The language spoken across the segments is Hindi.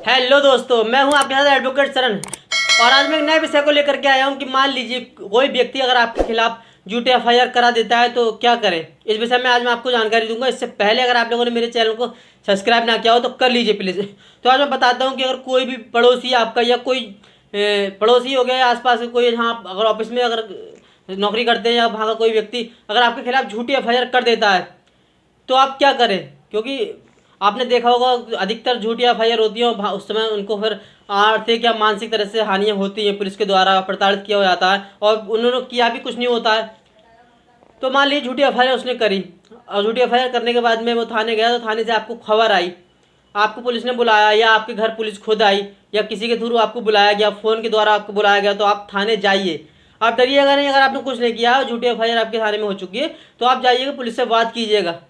हेलो दोस्तों, मैं हूं आपके साथ एडवोकेट शरण। और आज मैं एक नए विषय को लेकर के आया हूं कि मान लीजिए कोई व्यक्ति अगर आपके खिलाफ झूठी एफआईआर करा देता है तो क्या करें। इस विषय में आज मैं आपको जानकारी दूंगा। इससे पहले अगर आप लोगों ने मेरे चैनल को सब्सक्राइब ना किया हो तो कर लीजिए प्लीज़। तो आज मैं बताता हूँ कि अगर कोई भी पड़ोसी आपका या कोई पड़ोसी हो गया या आसपास के कोई, जहाँ अगर ऑफिस में अगर नौकरी करते हैं या वहाँ का कोई व्यक्ति अगर आपके खिलाफ झूठी एफआईआर कर देता है तो आप क्या करें। क्योंकि आपने देखा होगा अधिकतर झूठी एफआईआर होती है और उस समय उनको फिर आर्थिक या मानसिक तरह से हानियाँ होती हैं, पुलिस के द्वारा प्रताड़ित किया जाता है और उन्होंने किया भी कुछ नहीं होता है। तो मान लीजिए झूठी एफआईआर उसने करी और झूठी एफआईआर करने के बाद में वो थाने गया तो थाने से आपको खबर आई, आपको पुलिस ने बुलाया या आपके घर पुलिस खुद आई या किसी के थ्रू आपको बुलाया गया, फ़ोन के द्वारा आपको बुलाया गया, तो आप थाने जाइए। आप डरिएगा नहीं। अगर आपने कुछ नहीं किया, झूठी एफआईआर आपके थाने में हो चुकी है तो आप जाइएगा, पुलिस से बात कीजिएगा।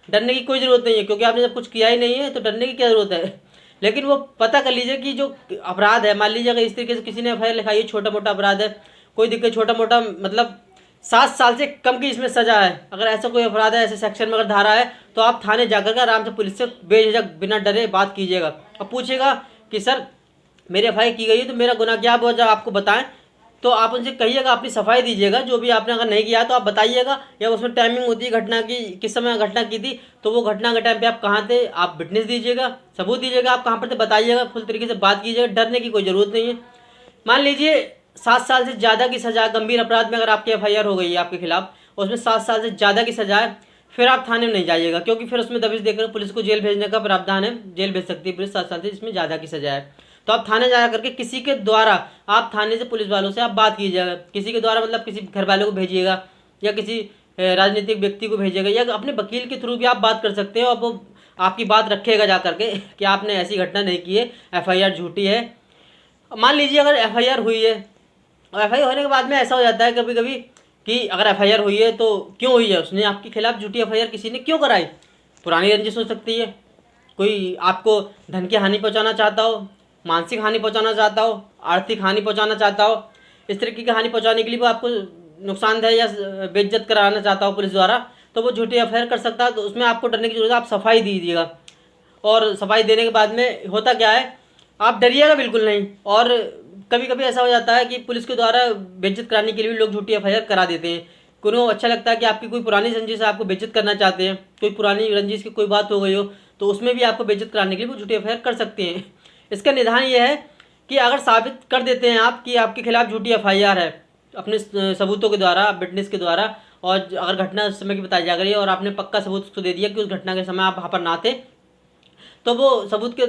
डरने की कोई ज़रूरत नहीं है, क्योंकि आपने जब कुछ किया ही नहीं है तो डरने की क्या ज़रूरत है। लेकिन वो पता कर लीजिए कि जो अपराध है, मान लीजिए अगर इस तरीके से किसी ने एफआईआर लिखाई है, छोटा मोटा अपराध है, कोई दिक्कत, छोटा मोटा मतलब 7 साल से कम की इसमें सज़ा है, अगर ऐसा कोई अपराध है, ऐसे सेक्शन में अगर धारा है, तो आप थाने जाकर के आराम से पुलिस से बेझिझक बिना डरे बात कीजिएगा और पूछिएगा कि सर मेरी एफआईआर की गई है तो मेरा गुनाह क्या है, जब आपको बताएं तो आप उनसे कहिएगा, अपनी सफाई दीजिएगा। जो भी आपने अगर नहीं किया तो आप बताइएगा, या उसमें टाइमिंग होती है घटना की, किस समय घटना की थी, तो वो घटना के टाइम पे आप कहाँ थे, आप विटनेस दीजिएगा, सबूत दीजिएगा, आप कहाँ पर थे बताइएगा, फुल तरीके से बात कीजिएगा। डरने की कोई ज़रूरत नहीं है। मान लीजिए 7 साल से ज़्यादा की सज़ा, गंभीर अपराध में अगर आपकी एफआईआर हो गई है आपके खिलाफ, उसमें 7 साल से ज़्यादा की सज़ा है, फिर आप थाने में नहीं जाइएगा, क्योंकि फिर उसमें दबिश देकर पुलिस को जेल भेजने का प्रावधान है। जेल भेज सकती है पुलिस 7 साल से, जिसमें ज़्यादा की सज़ा है। तो आप थाने जा करके किसी के द्वारा, आप थाने से पुलिस वालों से आप बात कीजिएगा, किसी के द्वारा मतलब किसी घर वालों को भेजिएगा या किसी राजनीतिक व्यक्ति को भेजिएगा या अपने वकील के थ्रू भी आप बात कर सकते हो। अब वो आपकी बात रखेगा जा करके कि आपने ऐसी घटना नहीं की है, एफआईआर झूठी है। मान लीजिए अगर एफआईआर हुई है और एफआईआर होने के बाद में ऐसा हो जाता है कभी कभी कि अगर एफआईआर हुई है तो क्यों हुई है, उसने आपके खिलाफ झूठी एफआईआर किसी ने क्यों कराई। पुरानी रंजिश हो सकती है, कोई आपको धन की हानि पहुंचाना चाहता हो, मानसिक हानि पहुंचाना चाहता हो, आर्थिक हानि पहुंचाना चाहता हो, इस तरीके की हानि पहुंचाने के लिए वो आपको नुकसानदेह या बेइज्जत कराना चाहता हो पुलिस द्वारा, तो वो झूठी एफआईआर कर सकता है। तो उसमें आपको डरने की जरूरत है, आप सफाई दीजिएगा। और सफाई देने के बाद में होता क्या है, आप डरिएगा बिल्कुल नहीं। और कभी कभी ऐसा हो जाता है कि पुलिस के द्वारा बेइज्जत कराने के लिए भी लोग झूठी एफआईआर करा देते हैं। उनको अच्छा लगता है कि आपकी कोई पुरानी रंजिश है, आपको बेइज्जत करना चाहते हैं, कोई पुरानी रंजिश की कोई बात हो गई हो तो उसमें भी आपको बेइज्जत कराने के लिए वो झूठी एफआईआर कर सकते हैं। इसका निदान ये है कि अगर साबित कर देते हैं आप कि आपके खिलाफ झूठी एफआईआर है अपने सबूतों के द्वारा, विटनेस के द्वारा, और अगर घटना उस समय की बताई जा रही है और आपने पक्का सबूत उसको दे दिया कि उस घटना के समय आप वहाँ पर ना थे, तो वो सबूत के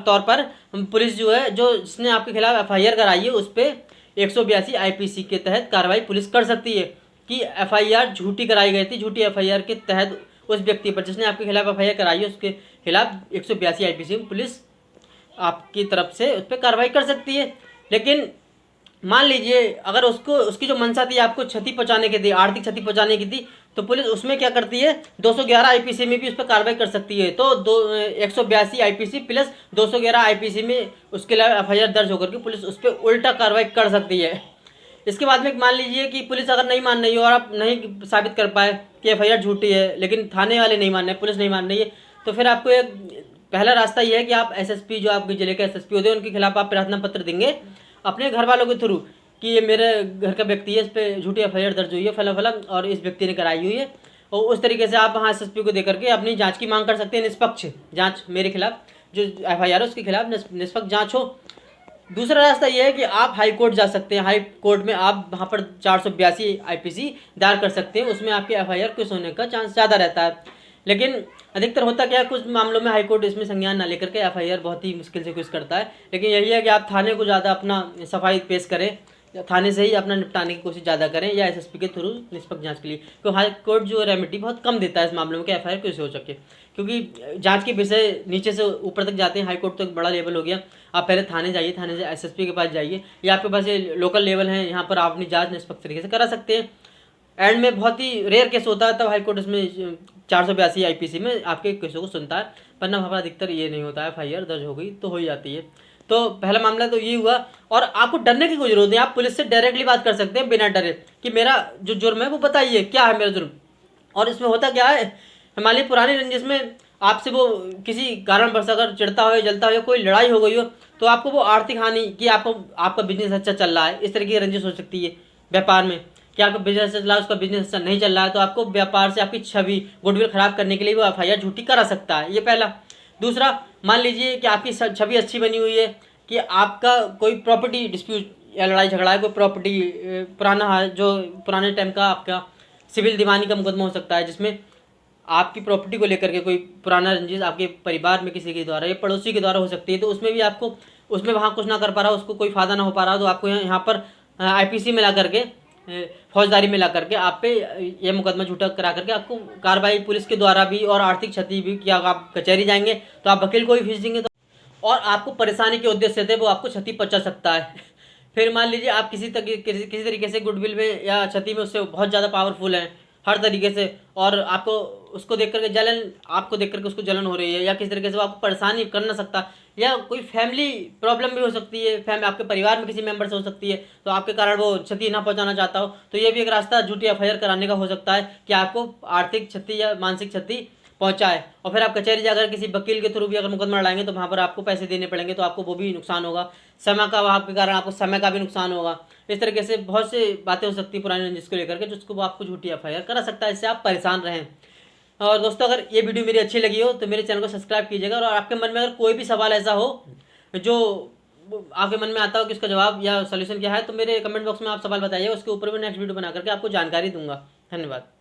तौर पर पुलिस जो है, जो जिसने आपके खिलाफ एफआईआर कराई है, उस पर 182 आईपीसी के तहत कार्रवाई पुलिस कर सकती है कि एफआईआर झूठी कराई गई थी। झूठी एफआईआर के तहत उस व्यक्ति पर जिसने आपके खिलाफ एफआईआर कराई है उसके खिलाफ 182 आईपीसी में पुलिस आपकी तरफ से उस पर कार्रवाई कर सकती है। लेकिन मान लीजिए अगर उसको, उसकी जो मंशा थी आपको क्षति पहुंचाने की थी, आर्थिक क्षति पहुंचाने की थी, तो पुलिस उसमें क्या करती है, 211 आईपीसी में भी उस पर कार्रवाई कर सकती है। तो 182 आईपीसी प्लस 211 आईपीसी में उसके खिलाफ एफआईआर दर्ज होकर के पुलिस उस पर उल्टा कार्रवाई कर सकती है। इसके बाद में मान लीजिए कि पुलिस अगर नहीं मान रही हो और आप नहीं साबित कर पाए कि एफआईआर झूठी है, लेकिन थाने वाले नहीं मान रहे, पुलिस नहीं मान रही है, तो फिर आपको एक पहला रास्ता ये है कि आप एसएसपी, जो आपके जिले के एसएसपी होते हैं, उनके खिलाफ आप प्रार्थना पत्र देंगे अपने घर वालों के थ्रू कि ये मेरे घर का व्यक्ति है, इस पर झूठी एफआईआर दर्ज हुई है फला फला और इस व्यक्ति ने कराई हुई है। और उस तरीके से आप वहाँ एसएसपी को देकर के अपनी जांच की मांग कर सकते हैं, निष्पक्ष जांच, मेरे खिलाफ जो एफआईआर है उसके खिलाफ निष्पक्ष जांच हो। दूसरा रास्ता यह है कि आप हाई कोर्ट जा सकते हैं। हाई कोर्ट में आप वहाँ पर 482 आईपीसी दायर कर सकते हैं, उसमें आपके एफआईआर कुछ होने का चांस ज़्यादा रहता है। लेकिन अधिकतर होता क्या है, कुछ मामलों में हाई कोर्ट इसमें संज्ञान ना लेकर के एफआईआर बहुत ही मुश्किल से कुछ करता है। लेकिन यही है कि आप थाने को ज़्यादा अपना सफाई पेश करें, थाने से ही अपना निपटाने की कोशिश ज़्यादा करें या एसएसपी के थ्रू निष्पक्ष जांच के लिए, क्योंकि हाई कोर्ट जो रेमेडी बहुत कम देता है इस मामलों में कि एफआईआर कैसे हो सके, क्योंकि जांच के विषय नीचे से ऊपर तक जाते हैं। हाई कोर्ट तो एक बड़ा लेवल हो गया, आप पहले थाने जाइए, थाने से एसएसपी के पास जाइए, या आपके पास ये लोकल लेवल है, यहाँ पर आप अपनी जाँच निष्पक्ष तरीके से करा सकते हैं। एंड में बहुत ही रेयर केस होता है तब हाई कोर्ट इसमें 482 आईपीसी में आपके केसों को सुनता है, वरना वहाँ पर अधिकतर ये नहीं होता है, एफआईआर दर्ज हो गई तो हो ही जाती है। तो पहला मामला तो ये हुआ। और आपको डरने की कोई जरूरत नहीं, आप पुलिस से डायरेक्टली बात कर सकते हैं बिना डरे कि मेरा जो जुर्म है वो बताइए, क्या है मेरा जुर्म। और इसमें होता क्या है, हमारी पुरानी रंजिश में आपसे वो किसी कारणवश अगर चिढ़ता हो या जलता हो या कोई लड़ाई हो गई हो, तो आपको वो आर्थिक हानि कि आपको आपका बिजनेस अच्छा चल रहा है, इस तरह की रंजिश हो सकती है व्यापार में कि आपका बिजनेस अच्छा चल रहा है, उसका बिजनेस अच्छा नहीं चल रहा है, तो आपको व्यापार से आपकी छवि गुडविल खराब करने के लिए वो एफआईआर झूठी करा सकता है। ये पहला। दूसरा, मान लीजिए कि आपकी छवि अच्छी बनी हुई है कि आपका कोई प्रॉपर्टी डिस्प्यूट या लड़ाई झगड़ा है, कोई प्रॉपर्टी पुराना है, जो पुराने टाइम का आपका सिविल दीवानी का मुकदमा हो सकता है, जिसमें आपकी प्रॉपर्टी को लेकर के कोई पुराना रंजिश आपके परिवार में किसी के द्वारा या पड़ोसी के द्वारा हो सकती है, तो उसमें भी आपको उसमें वहाँ कुछ ना कर पा रहा, उसको कोई फ़ायदा ना हो पा रहा, तो आपको यहाँ पर आईपीसी में ला करके फौजदारी में ला करके आप पे ये मुकदमा झूठा करा करके आपको कार्रवाई पुलिस के द्वारा भी और आर्थिक क्षति भी, कि आप कचहरी जाएंगे तो आप वकील को भी फीस देंगे, तो और आपको परेशानी के उद्देश्य से वो आपको क्षति पहुंचा सकता है। फिर मान लीजिए आप किसी तरीके से गुडविल में या क्षति में उससे बहुत ज़्यादा पावरफुल हैं हर तरीके से, और आपको उसको देख करके जलन, आपको देख करके उसको जलन हो रही है, या किसी तरीके से वो आपको परेशानी कर ना सकता, या कोई फैमिली प्रॉब्लम भी हो सकती है, आपके परिवार में किसी मेंबर से हो सकती है, तो आपके कारण वो क्षति ना पहुंचाना चाहता हो, तो ये भी एक रास्ता झूठी एफआईआर कराने का हो सकता है कि आपको आर्थिक क्षति या मानसिक क्षति पहुंचाए। और फिर आप कचहरी जाकर किसी वकील के थ्रू भी अगर मुकदमा लड़ाएंगे तो वहाँ पर आपको पैसे देने पड़ेंगे, तो आपको वो भी नुकसान होगा, समय का, वहाँ के कारण आपको समय का भी नुकसान होगा। इस तरीके से बहुत सी बातें हो सकती है पुरानी रंजिश को लेकर के, जिसको वो आपको झूठी एफआईआर करा सकता है, इससे आप परेशान रहें। और दोस्तों, अगर ये वीडियो मेरी अच्छी लगी हो तो मेरे चैनल को सब्सक्राइब कीजिएगा, और आपके मन में अगर कोई भी सवाल ऐसा हो जो आपके मन में आता हो कि उसका जवाब या सोल्यूशन क्या है, तो मेरे कमेंट बॉक्स में आप सवाल बताइए, उसके ऊपर मैं नेक्स्ट वीडियो बना करके आपको जानकारी दूंगा। धन्यवाद।